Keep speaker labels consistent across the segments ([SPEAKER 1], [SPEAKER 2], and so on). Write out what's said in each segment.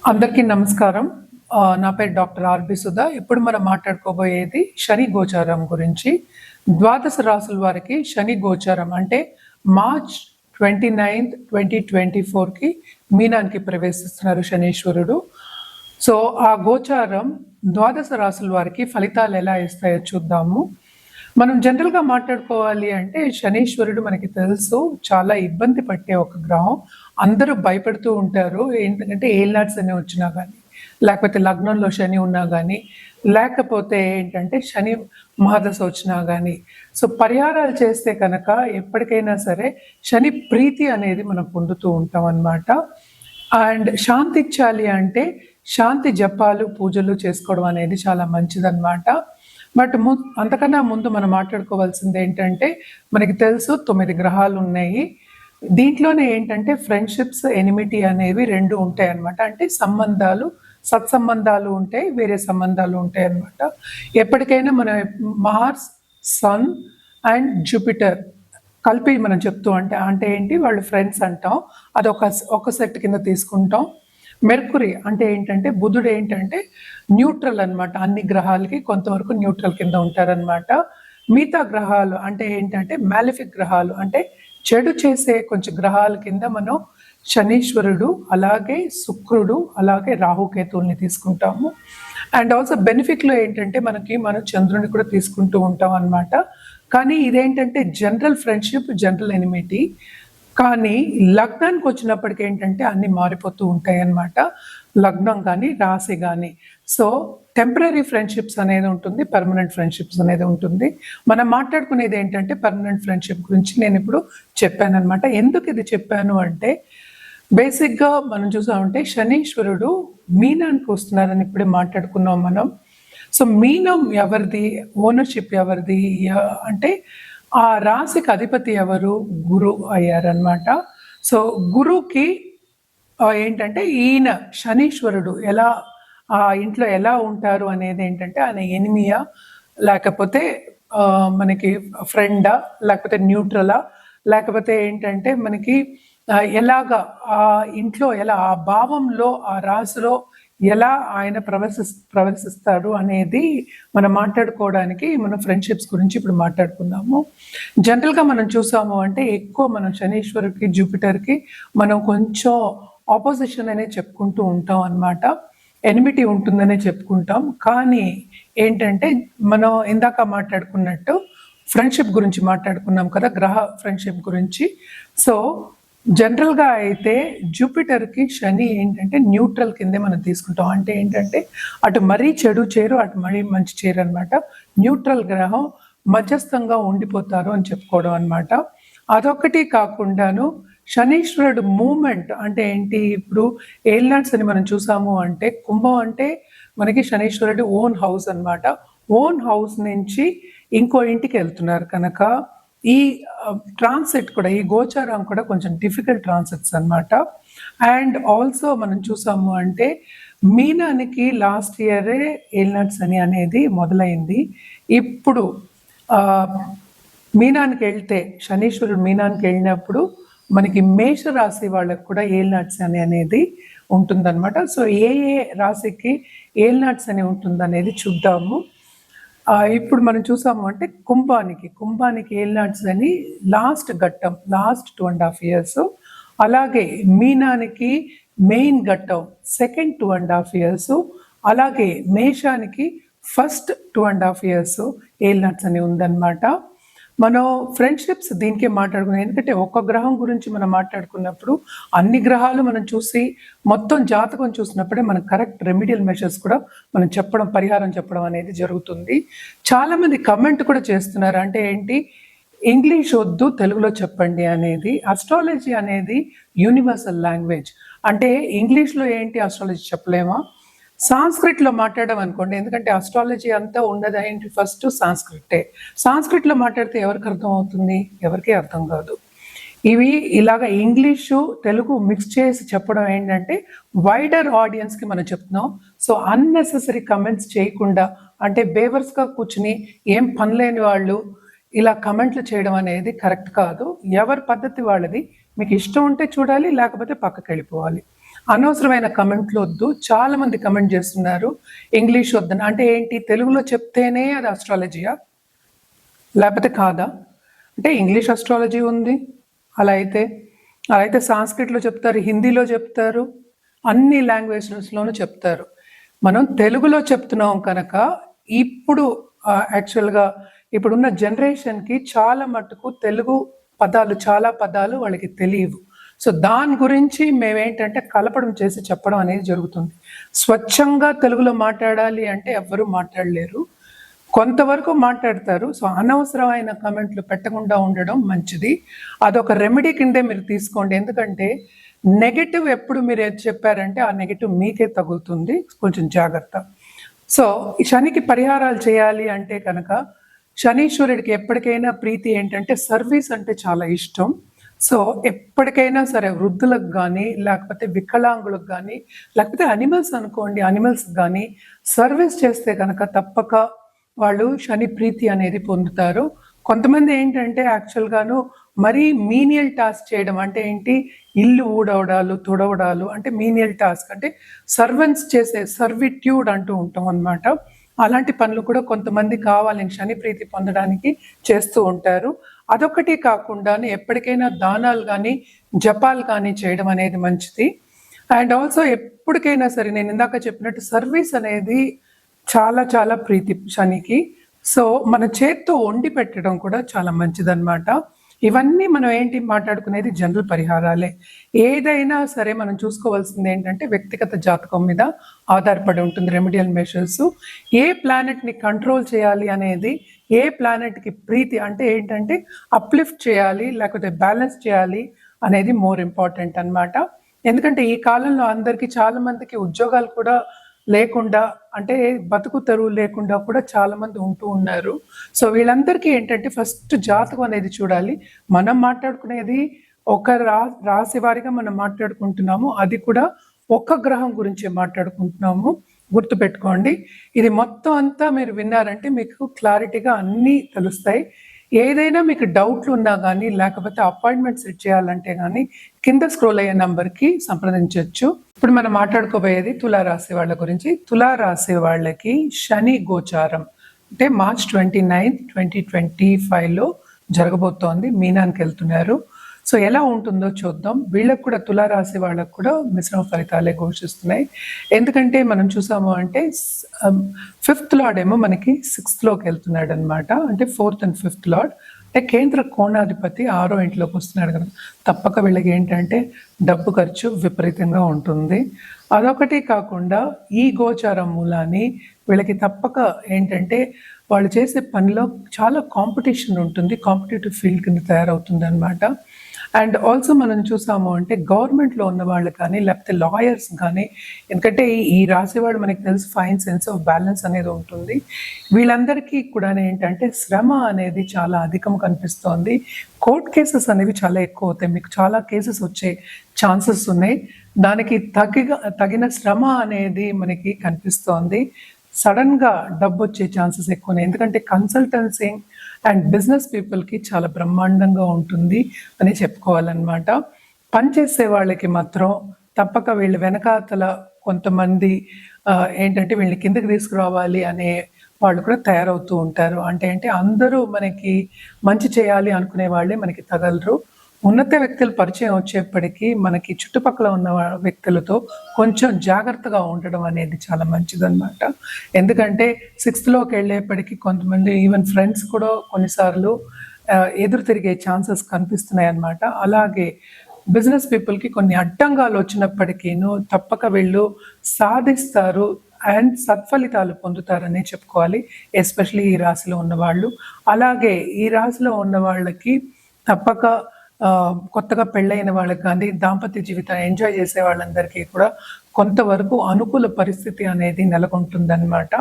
[SPEAKER 1] అందరికీ నమస్కారం. నా పేరు డాక్టర్ ఆర్‌బి సుధా. ఇప్పుడు మనం మాట్లాడుకోబోయేది శని గోచారం గురించి. ద్వాదశ రాసుల వారికి శని గోచారం అంటే మార్చ్ 29, 2024కి మీనానికి ప్రవేశిస్తున్నారు శనీశ్వరుడు. సో, ఆ గోచారం ద్వాదశ రాసుల వారికి ఫలితాలు ఎలా ఇస్తాయో చూద్దాము. మనం జనరల్‌గా మాట్లాడుకోవాలి అంటే శనీశ్వరుడు మనకి తెలుసు చాలా ఇబ్బంది పట్టే ఒక గ్రహం. అందరూ భయపడుతూ ఉంటారు. ఏంటంటే ఏలినాటి శని వచ్చినా గానీ, లేకపోతే లగ్నంలో శని ఉన్నా గానీ, లేకపోతే ఏంటంటే శని మహాదశ వచ్చినా గానీ. సో, పరిహారాలు చేస్తే కనుక ఎప్పటికైనా సరే శని ప్రీతి అనేది మనం పొందుతూ ఉంటాం అన్నమాట. అండ్ శాంతి ఇచ్చాలి అంటే శాంతి జపాలు, పూజలు చేసుకోవడం అనేది చాలా మంచిదన్నమాట. బట్ అంతకన్నా ముందు మనం మాట్లాడుకోవాల్సింది ఏంటంటే మనకి తెలుసు 9 గ్రహాలు ఉన్నాయి. దీంట్లోనే ఏంటంటే ఫ్రెండ్షిప్స్, ఎనిమిటీ అనేవి 2 ఉంటాయన్నమాట. అంటే సంబంధాలు, సత్సంబంధాలు ఉంటాయి, వేరే సంబంధాలు ఉంటాయి అన్నమాట. ఎప్పటికైనా మన మార్స్, సన్ అండ్ జూపిటర్ కలిపి మనం చెప్తూ అంటే ఏంటి వాళ్ళు ఫ్రెండ్స్ అంటాం. అది ఒక సెట్ కింద తీసుకుంటాం. మెర్కురీ అంటే ఏంటంటే బుధుడు ఏంటంటే న్యూట్రల్ అన్నమాట. అన్ని గ్రహాలకి కొంతవరకు న్యూట్రల్ కింద ఉంటారనమాట. మిగతా గ్రహాలు అంటే ఏంటంటే మ్యాలిఫిక్ గ్రహాలు అంటే చెడు చేసే కొంచెం గ్రహాల కింద మనం శనీశ్వరుడు, అలాగే శుక్రుడు, అలాగే రాహుకేతువుల్ని తీసుకుంటాము. అండ్ ఆల్సో బెనిఫిట్లో ఏంటంటే మనం చంద్రుని కూడా తీసుకుంటూ ఉంటాం అన్నమాట. కానీ ఇదేంటంటే జనరల్ ఫ్రెండ్షిప్, జనరల్ ఎనిమిటీ. కానీ లగ్నానికి వచ్చినప్పటికి ఏంటంటే అన్నీ మారిపోతూ ఉంటాయి అన్నమాట. లగ్నం కానీ, రాశి కానీ. సో, టెంపరరీ ఫ్రెండ్షిప్స్ అనేది ఉంటుంది, పర్మనెంట్ ఫ్రెండ్షిప్స్ అనేది ఉంటుంది. మనం మాట్లాడుకునేది ఏంటంటే పర్మనెంట్ ఫ్రెండ్షిప్ గురించి నేను ఇప్పుడు చెప్పానన్నమాట. ఎందుకు ఇది చెప్పాను అంటే బేసిక్గా మనం చూసామంటే శనీశ్వరుడు మీనానికి వస్తున్నారని ఇప్పుడే మాట్లాడుకున్నాం మనం. సో, మీనం ఎవరిది, ఓనర్షిప్ ఎవరిది అంటే ఆ రాశికి అధిపతి ఎవరు, గురు అయ్యారనమాట. సో, గురువుకి ఏంటంటే ఈయన శనీశ్వరుడు ఎలా ఆ ఇంట్లో ఎలా ఉంటారు అనేది ఏంటంటే ఆయన ఎనిమియా, లేకపోతే మనకి ఫ్రెండా, లేకపోతే న్యూట్రలా, లేకపోతే ఏంటంటే మనకి ఎలాగా ఆ ఇంట్లో ఎలా ఆ భావంలో ఆ రాశిలో ఎలా ఆయన ప్రవర్తిస్తాడు అనేది మనం మాట్లాడుకోవడానికి మనం ఫ్రెండ్షిప్స్ గురించి ఇప్పుడు మాట్లాడుకుందాము. జనరల్గా మనం చూసాము అంటే ఎక్కువ మనం శనీశ్వరుడికి, జూపిటర్కి మనం కొంచెం ఆపోజిషన్ అనేది చెప్పుకుంటూ ఉంటాం అన్నమాట. ఎనిమిటీ ఉంటుందనే చెప్పుకుంటాం. కానీ ఏంటంటే మనం ఇందాక మాట్లాడుకున్నట్టు ఫ్రెండ్షిప్ గురించి మాట్లాడుకున్నాం కదా, గ్రహ ఫ్రెండ్షిప్ గురించి. సో, జనరల్గా అయితే జూపిటర్కి శని ఏంటంటే న్యూట్రల్ కిందే మనం తీసుకుంటాం. అంటే ఏంటంటే అటు మరీ చెడు చేరు, అటు మరీ మంచి చేరు అనమాట. న్యూట్రల్ గ్రహం మధ్యస్థంగా ఉండిపోతారు అని చెప్పుకోవడం అనమాట. అదొకటి కాకుండాను శనీశ్వరుడు మూమెంట్ అంటే ఏంటి, ఇప్పుడు ఏలినాడ్స్ అని మనం చూసాము అంటే కుంభం అంటే మనకి శనీశ్వరుడు ఓన్ హౌస్ అనమాట. ఓన్ హౌస్ నుంచి ఇంకో ఇంటికి వెళ్తున్నారు కనుక ఈ ట్రాన్సిట్ కూడా, ఈ గోచారం కూడా కొంచెం డిఫికల్ట్ ట్రాన్సిట్స్ అనమాట. అండ్ ఆల్సో మనం చూసాము అంటే మీనానికి లాస్ట్ ఇయరే ఏలినాడ్స్ అని అనేది మొదలైంది. ఇప్పుడు మీనానికి వెళ్తే శనీశ్వరుడు మీనానికి వెళ్ళినప్పుడు మనకి మేషరాశి వాళ్ళకు కూడా ఏలినాడ్స్ అని అనేది ఉంటుందన్నమాట. సో, ఏ ఏ రాశికి ఏలినాడ్స్ అని ఉంటుందనేది చూద్దాము. ఇప్పుడు మనం చూసాము అంటే కుంభానికి ఏలినాడ్స్ అని లాస్ట్ ఘట్టం, లాస్ట్ 2.5 years. అలాగే మీనానికి మెయిన్ ఘట్టం సెకండ్ 2.5 years. అలాగే మేషానికి ఫస్ట్ 2.5 years ఏలినాడ్స్ అని ఉందన్నమాట. మనం ఫ్రెండ్షిప్స్ దీనికే మాట్లాడుకున్నాం. ఎందుకంటే ఒక్క గ్రహం గురించి మనం మాట్లాడుకున్నప్పుడు అన్ని గ్రహాలు మనం చూసి మొత్తం జాతకం చూసినప్పుడే మనం కరెక్ట్ రెమిడియల్ మెషర్స్ కూడా మనం చెప్పడం, పరిహారం చెప్పడం అనేది జరుగుతుంది. చాలామంది కమెంట్ కూడా చేస్తున్నారు. అంటే ఏంటి, ఇంగ్లీష్ వద్దు తెలుగులో చెప్పండి అనేది. అస్ట్రాలజీ అనేది యూనివర్సల్ లాంగ్వేజ్. అంటే ఇంగ్లీష్లో ఏంటి అస్ట్రాలజీ చెప్పలేమా, సాంస్క్రిట్లో మాట్లాడడం అనుకోండి. ఎందుకంటే అస్ట్రాలజీ అంతా ఉన్నది ఏంటి, ఫస్ట్ సాంస్క్రిటే. సాంస్క్రిట్లో మాట్లాడితే ఎవరికి అర్థం అవుతుంది, ఎవరికీ అర్థం కాదు. ఇవి ఇలాగ ఇంగ్లీషు తెలుగు మిక్స్ చేసి చెప్పడం ఏంటంటే వైడర్ ఆడియన్స్కి మనం చెప్తున్నాం. సో, అన్నెసెసరీ కమెంట్స్ చేయకుండా, అంటే బేవర్స్గా కూర్చుని ఏం పనిలేని వాళ్ళు ఇలా కమెంట్లు చేయడం అనేది కరెక్ట్ కాదు. ఎవరి పద్ధతి వాళ్ళది. మీకు ఇష్టం ఉంటే చూడాలి, లేకపోతే పక్కకి వెళ్ళిపోవాలి. అనవసరమైన కమెంట్లు వద్దు. చాలా మంది కమెంట్ చేస్తున్నారు ఇంగ్లీష్ వద్దని. అంటే ఏంటి, తెలుగులో చెప్తేనే అది అస్ట్రాలజీయా లేకపోతే కాదా? అంటే ఇంగ్లీష్ అస్ట్రాలజీ ఉంది, అలా అయితే సాంస్క్రిట్లో చెప్తారు, హిందీలో చెప్తారు, అన్ని లాంగ్వేజెస్లోనూ చెప్తారు. మనం తెలుగులో చెప్తున్నాం కనుక ఇప్పుడు యాక్చువల్గా ఇప్పుడున్న జనరేషన్కి చాలా మటుకు తెలుగు పదాలు, చాలా పదాలు వాళ్ళకి తెలియవు. సో దాని గురించి మేమేంటంటే కలపడం చేసి చెప్పడం అనేది జరుగుతుంది. స్వచ్ఛంగా తెలుగులో మాట్లాడాలి అంటే ఎవ్వరూ మాట్లాడలేరు, కొంతవరకు మాట్లాడతారు. సో అనవసరమైన కమెంట్లు పెట్టకుండా ఉండడం మంచిది. అదొక రెమెడీ కిందే మీరు తీసుకోండి. ఎందుకంటే నెగటివ్ ఎప్పుడు మీరు ఏది చెప్పారంటే ఆ నెగటివ్ మీకే తగులుతుంది, కొంచెం జాగ్రత్త. సో ఈ శనికి పరిహారాలు చేయాలి అంటే కనుక శనీశ్వరుడికి ఎప్పటికైనా ప్రీతి ఏంటంటే సర్వీస్ అంటే చాలా ఇష్టం. సో ఎప్పటికైనా సరే వృద్ధులకు కానీ, లేకపోతే వికలాంగులకు కానీ, లేకపోతే అనిమల్స్ అనుకోండి, అనిమల్స్ కానీ సర్వీస్ చేస్తే కనుక తప్పక వాళ్ళు శని ప్రీతి అనేది పొందుతారు. కొంతమంది ఏంటంటే యాక్చువల్గాను మరీ మీనియల్ టాస్క్ చేయడం అంటే ఏంటి, ఇల్లు ఊడవడాలు, తుడవడాలు అంటే మీనియల్ టాస్క్, అంటే సర్వెంట్స్ చేసే సర్విట్యూడ్ అంటూ ఉంటాం అన్నమాట. అలాంటి పనులు కూడా కొంతమంది కావాలని శని ప్రీతి పొందడానికి చేస్తూ ఉంటారు. అదొకటి కాకుండా ఎప్పటికైనా దానాలు కానీ, జపాలు కానీ చేయడం అనేది మంచిది. అండ్ ఆల్సో ఎప్పటికైనా సరే నేను ఇందాక చెప్పినట్టు సర్వీస్ అనేది చాలా చాలా ప్రీతి శనికి. సో మన చేత్తో వండి పెట్టడం కూడా చాలా మంచిదన్నమాట. ఇవన్నీ మనం ఏంటి మాట్లాడుకునేది జనరల్ పరిహారాలే. ఏదైనా సరే మనం చూసుకోవాల్సింది ఏంటంటే వ్యక్తిగత జాతకం మీద ఆధారపడి ఉంటుంది రెమెడియల్ మెషర్స్. ఏ ప్లానెట్ని కంట్రోల్ చేయాలి అనేది, ఏ ప్లానెట్కి ప్రీతి అంటే ఏంటంటే అప్లిఫ్ట్ చేయాలి లేకపోతే బ్యాలెన్స్ చేయాలి అనేది మోర్ ఇంపార్టెంట్ అన్నమాట. ఎందుకంటే ఈ కాలంలో అందరికీ, చాలా మందికి ఉద్యోగాలు కూడా లేకుండా, అంటే బతుకు తెరువు లేకుండా కూడా చాలా మంది ఉంటూ ఉన్నారు. సో వీళ్ళందరికీ ఏంటంటే ఫస్ట్ జాతకం అనేది చూడాలి. మనం మాట్లాడుకునేది ఒక రాశి వారిగా మనం మాట్లాడుకుంటున్నాము, అది కూడా ఒక్క గ్రహం గురించి మాట్లాడుకుంటున్నాము. గుర్తుపెట్టుకోండి, ఇది మొత్తం అంతా మీరు విన్నారంటే మీకు క్లారిటీగా అన్నీ తెలుస్తాయి. ఏదైనా మీకు డౌట్లు ఉన్నా కానీ, లేకపోతే అపాయింట్మెంట్ సెట్ చేయాలంటే కానీ కింద స్క్రోల్ అయ్యే నంబర్కి సంప్రదించవచ్చు. ఇప్పుడు మనం మాట్లాడుకోబోయేది తులారాశి వాళ్ళ గురించి. తులారాశి వాళ్ళకి శని గోచారం అంటే మార్చ్ 29, 2025లో జరగబోతోంది. మీనానికి వెళ్తున్నారు. సో ఎలా ఉంటుందో చూద్దాం. వీళ్ళకు కూడా, తులారాశి వాళ్ళకు కూడా మిశ్రమ ఫలితాలే ఘోషిస్తున్నాయి. ఎందుకంటే మనం చూసాము అంటే 5th లార్డ్ ఏమో మనకి 6thలోకి వెళ్తున్నాడు అనమాట. అంటే 4th and 5th లార్డ్ అంటే కేంద్ర కోణాధిపతి 6వ ఇంట్లోకి వస్తున్నాడు కదా, తప్పక వీళ్ళకి ఏంటంటే డబ్బు ఖర్చు విపరీతంగా ఉంటుంది. అదొకటి కాకుండా ఈ గోచారం మూలాన్ని వీళ్ళకి తప్పక ఏంటంటే వాళ్ళు చేసే పనిలో చాలా కాంపిటీషన్ ఉంటుంది, కాంపిటేటివ్ ఫీల్డ్ కింద తయారవుతుంది అనమాట. అండ్ ఆల్సో మనం చూసాము అంటే గవర్నమెంట్లో ఉన్న వాళ్ళు కానీ, లేకపోతే లాయర్స్ కానీ, ఎందుకంటే ఈ రాశి వాళ్ళు మనకి తెలుసు ఫైన్ సెన్స్ ఆఫ్ బ్యాలెన్స్ అనేది ఉంటుంది. వీళ్ళందరికీ కూడా ఏంటంటే శ్రమ అనేది చాలా అధికం కనిపిస్తోంది. కోర్ట్ కేసెస్ అనేవి చాలా ఎక్కువ అవుతాయి, మీకు చాలా కేసెస్ వచ్చే ఛాన్సెస్ ఉన్నాయి. దానికి తగిన శ్రమ అనేది మనకి కనిపిస్తోంది. సడన్గా డబ్బు వచ్చే ఛాన్సెస్ ఎక్కువ ఉన్నాయి. ఎందుకంటే కన్సల్టెన్సీ అండ్ బిజినెస్ పీపుల్కి చాలా బ్రహ్మాండంగా ఉంటుంది అని చెప్పుకోవాలన్నమాట. పనిచేసే వాళ్ళకి మాత్రం తప్పక వీళ్ళు వెనకాతల కొంతమంది ఏంటంటే వీళ్ళని కిందకి తీసుకురావాలి అనే వాళ్ళు కూడా తయారవుతూ ఉంటారు. అంటే అందరూ మనకి మంచి చేయాలి అనుకునే వాళ్ళే మనకి తగలరు. ఉన్నత వ్యక్తులు పరిచయం వచ్చేప్పటికీ మనకి చుట్టుపక్కల ఉన్న వ్యక్తులతో కొంచెం జాగ్రత్తగా ఉండడం అనేది చాలా మంచిదన్నమాట. ఎందుకంటే 6thలోకి వెళ్ళేప్పటికీ కొంతమంది ఈవెన్ ఫ్రెండ్స్ కూడా కొన్నిసార్లు ఎదురు తిరిగే ఛాన్సెస్ కనిపిస్తున్నాయి అన్నమాట. అలాగే బిజినెస్ పీపుల్కి కొన్ని అడ్డంగాలు వచ్చినప్పటికీను తప్పక వీళ్ళు సాధిస్తారు అండ్ సత్ఫలితాలు పొందుతారనే చెప్పుకోవాలి, ఎస్పెషలీ ఈ రాశిలో ఉన్నవాళ్ళు. అలాగే ఈ రాశిలో ఉన్న వాళ్ళకి తప్పక కొత్తగా పెళ్ళైన వాళ్ళకి కానీ, దాంపత్య జీవితాన్ని ఎంజాయ్ చేసే వాళ్ళందరికీ కూడా కొంతవరకు అనుకూల పరిస్థితి అనేది నెలకొంటుందన్నమాట.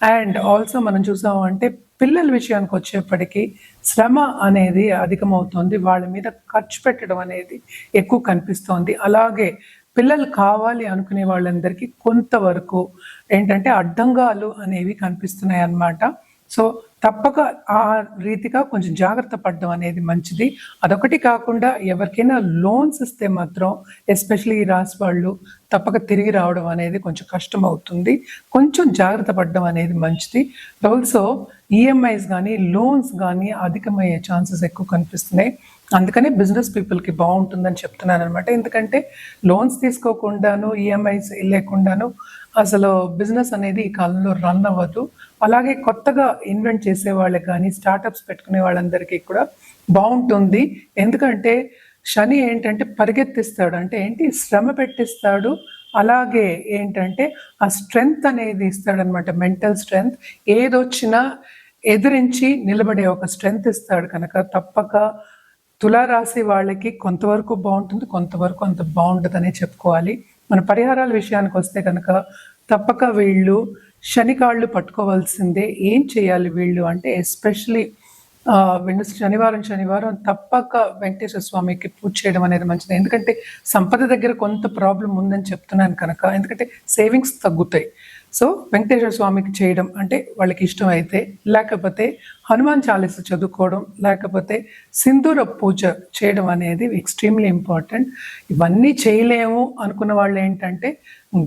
[SPEAKER 1] అండ్ ఆల్సో మనం చూసాము అంటే పిల్లల విషయానికి వచ్చేప్పటికీ శ్రమ అనేది అధికమవుతుంది, వాళ్ళ మీద ఖర్చు పెట్టడం అనేది ఎక్కువ కనిపిస్తోంది. అలాగే పిల్లలు కావాలి అనుకునే వాళ్ళందరికీ కొంతవరకు ఏంటంటే అడ్డంగాలు అనేవి కనిపిస్తున్నాయి అన్నమాట. సో తప్పక ఆ రీతిగా కొంచెం జాగ్రత్త పడడం అనేది మంచిది. అదొకటి కాకుండా ఎవరికైనా లోన్స్ ఇస్తే మాత్రం ఎస్పెషల్లీ ఈ రాశి వాళ్ళు తప్పక తిరిగి రావడం అనేది కొంచెం కష్టమవుతుంది. కొంచెం జాగ్రత్త పడడం అనేది మంచిది. ఆల్సో ఈఎంఐస్ గానీ, లోన్స్ గానీ అధికమయ్యే ఛాన్సెస్ ఎక్కువ కనిపిస్తున్నాయి. అందుకనే బిజినెస్ పీపుల్‌కి బావుంటుందని చెప్తున్నాననమాట. ఎందుకంటే లోన్స్ తీసుకోకుండాను, ఈఎంఐస్ లేకుండాను అసలు బిజినెస్ అనేది ఈ కాలంలో రన్ అవ్వదు. అలాగే కొత్తగా ఇన్వెంట్ చేసే వాళ్ళకి కానీ, స్టార్టప్స్ పెట్టుకునే వాళ్ళందరికీ కూడా బావుంటుంది. ఎందుకంటే శని ఏంటంటే పరిగెత్తిస్తాడు. అంటే ఏంటి శ్రమ పెట్టిస్తాడు. అలాగే ఏంటంటే ఆ స్ట్రెంగ్త్ అనేది ఇస్తాడనమాట. Mental strength. ఏదొచ్చినా ఎదిరించి నిలబడే ఒక స్ట్రెంగ్త్ ఇస్తాడు కనుక తప్పక తులారాశి వాళ్ళకి కొంతవరకు బావుంటుంది. కొంతవరకు అంత బావుండదనే చెప్పుకోవాలి. మన పరిహారాల విషయానికి వస్తే కనుక తప్పక వీళ్ళు శని కాళ్ళు పట్టుకోవాల్సిందే. ఏం చేయాలి వీళ్ళు అంటే ఎస్పెషల్లీ వీళ్ళు శనివారం తప్పక వెంకటేశ్వర స్వామికి పూజ చేయడం అనేది మంచిది. ఎందుకంటే సంపద దగ్గర కొంత ప్రాబ్లం ఉందని చెప్తున్నాను కనుక. ఎందుకంటే సేవింగ్స్ తగ్గుతాయి. సో వెంకటేశ్వర స్వామికి చేయడం అంటే వాళ్ళకి ఇష్టం అయితే, లేకపోతే హనుమాన్ చాలీస చదువుకోవడం, లేకపోతే సింధూర పూజ చేయడం అనేది ఎక్స్ట్రీమ్లీ ఇంపార్టెంట్. ఇవన్నీ చేయలేము అనుకున్న వాళ్ళు ఏంటంటే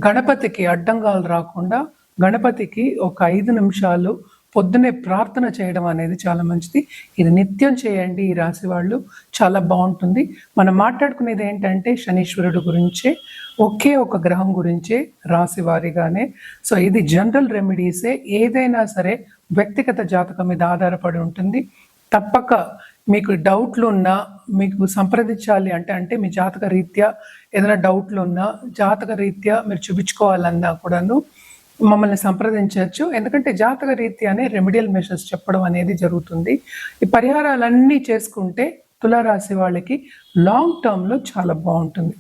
[SPEAKER 1] గణపతికి అడ్డంగాలు రాకుండా గణపతికి ఒక 5 నిమిషాలు పొద్దున్నే ప్రార్థన చేయడం అనేది చాలా మంచిది. ఇది నిత్యం చేయండి ఈ రాశి వాళ్ళు, చాలా బాగుంటుంది. మనం మాట్లాడుకునేది ఏంటంటే శనీశ్వరుడు గురించే, ఒకే ఒక గ్రహం గురించే రాశి వారిగానే. సో ఇది జనరల్ రెమెడీసే. ఏదైనా సరే వ్యక్తిగత జాతకం మీద ఆధారపడి ఉంటుంది. తప్పక మీకు డౌట్లు ఉన్నా, మీకు సంప్రదించాలి అంటే మీ జాతక రీత్యా ఏదైనా డౌట్లు ఉన్నా, జాతక రీత్యా మీరు చూపించుకోవాలన్నా కూడాను మమ్మల్ని సంప్రదించవచ్చు. ఎందుకంటే జాతక రీత్యానే రెమెడియల్ మెషర్స్ చెప్పడం అనేది జరుగుతుంది. ఈ పరిహారాలన్నీ చేసుకుంటే తులారాశి వాళ్ళకి లాంగ్ టర్మ్‌లో చాలా బాగుంటుంది.